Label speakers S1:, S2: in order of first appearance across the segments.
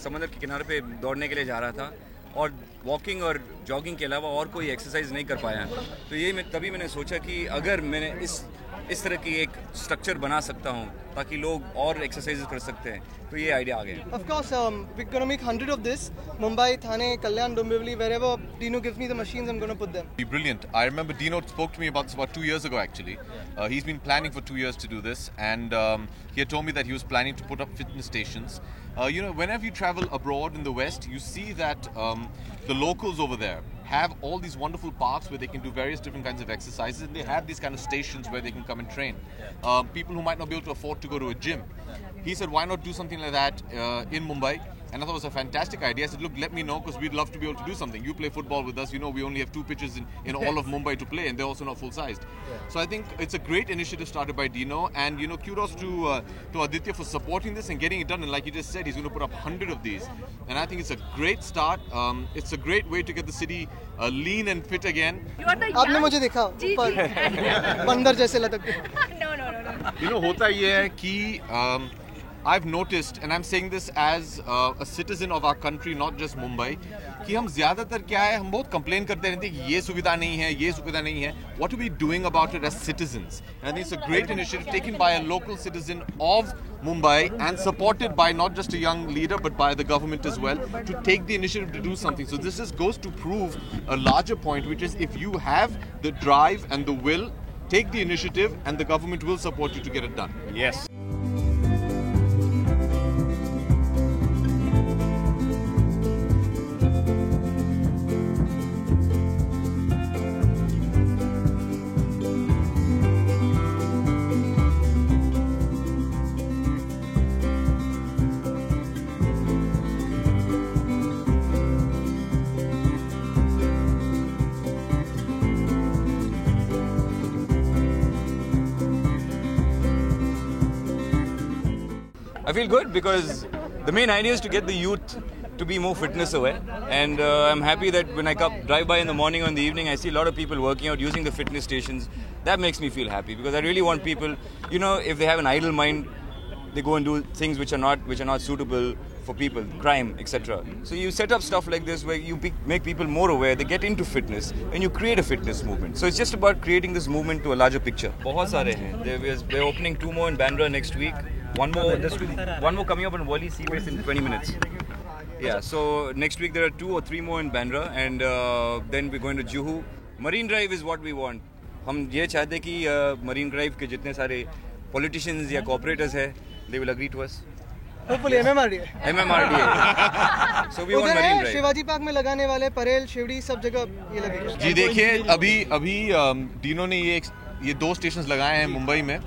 S1: समंदर के किनारे पे दौड़ने के लिए जा रहा था और वॉकिंग और जॉगिंग के अलावा और कोई एक्सरसाइज नहीं कर पाया। तो ये तभी मैंने सोचा कि अगर मैंने इस तरह की एक स्ट्रक्चर बना सकता हूँ ताकि लोग और एक्सरसाइज कर सकते हैं, तो ये आइडिया आ गया।
S2: Of course, we're going to make 100 of this. Mumbai, Thane, Kalyan, Dombivli, wherever Dino gives me the machines, I'm going to put them.
S3: Brilliant. I remember Dino spoke to me about this about 2 years ago actually. He's been planning for 2 years to do this, and he had told me that he was planning to put up fitness stations. Whenever you travel abroad in the West, you see that the locals over there have all these wonderful parks where they can do various different kinds of exercises, and they have these kind of stations where they can come and train. People who might not be able to afford to go to a gym. He said, why not do something like that in Mumbai? And I thought it was a fantastic idea. I said, look, let me know, because we'd love to be able to do something. You play football with us. We only have 2 pitches in all of Mumbai to play, and they're also not full-sized. So I think it's a great initiative started by Dino, and kudos to Aditya for supporting this and getting it done. And like he just said, he's going to put up 100 of these. And I think it's a great start. It's a great way to get the city lean and fit again.
S2: आपने मुझे देखा ऊपर बंदर जैसे लटकते।
S3: No. होता ये है कि I've noticed, and I'm saying this as a citizen of our country, not just Mumbai, कि हम ज़्यादातर क्या है, हम बहुत complain करते रहते हैं कि ये सुविधा नहीं है, ये सुविधा नहीं है. What are we doing about it as citizens? And I think it's a great initiative taken by a local citizen of Mumbai and supported by not just a young leader but by the government as well, to take the initiative to do something. So this just goes to prove a larger point, which is if you have the drive and the will, take the initiative and the government will support you to get it done.
S1: Yes. I feel good because the main idea is to get the youth to be more fitness aware, and I'm happy that when I drive by in the morning or in the evening, I see a lot of people working out using the fitness stations. That makes me feel happy because I really want people, if they have an idle mind, they go and do things which are not suitable for people, crime, etc. So you set up stuff like this where you make people more aware, they get into fitness, and you create a fitness movement. So it's just about creating this movement to a larger picture. बहुत सारे हैं. We're opening 2 more in Bandra next week. One more coming up in Worli Seabase in 20 minutes. Yeah, so next week there are 2 or 3 more in Bandra, and then we're going to Juhu. Marine Drive is what we want. हम ये चाहते हैं कि Marine Drive के जितने सारे politicians या corporators हैं, they will agree to us.
S2: Hopefully MMRDA.
S1: MMRDA. So we want Marine Drive.
S2: Shivaji park में लगाने वाले परेल, शिवड़ी सब जगह ये लगेगा।
S3: जी देखिए, अभी डीनो ने ये 2 स्टेशंस लगाए हैं मुंबई में.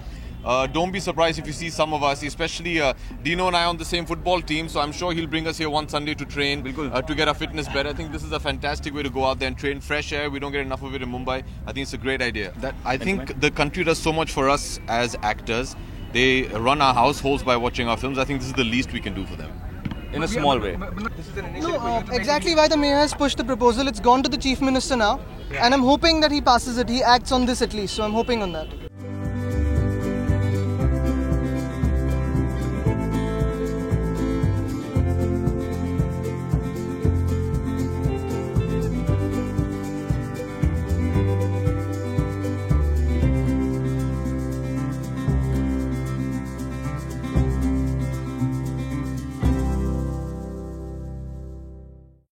S3: Don't be surprised if you see some of us, especially Dino and I on the same football team, so I'm sure he'll bring us here one Sunday to train, to get our fitness better. I think this is a fantastic way to go out there and train. Fresh air, we don't get enough of it in Mumbai. I think it's a great idea. I think the country does so much for us as actors. They run our households by watching our films. I think this is the least we can do for them.
S1: In a small way.
S2: No, exactly why the mayor has pushed the proposal. It's gone to the chief minister now, and I'm hoping that he passes it. He acts on this at least, so I'm hoping on that.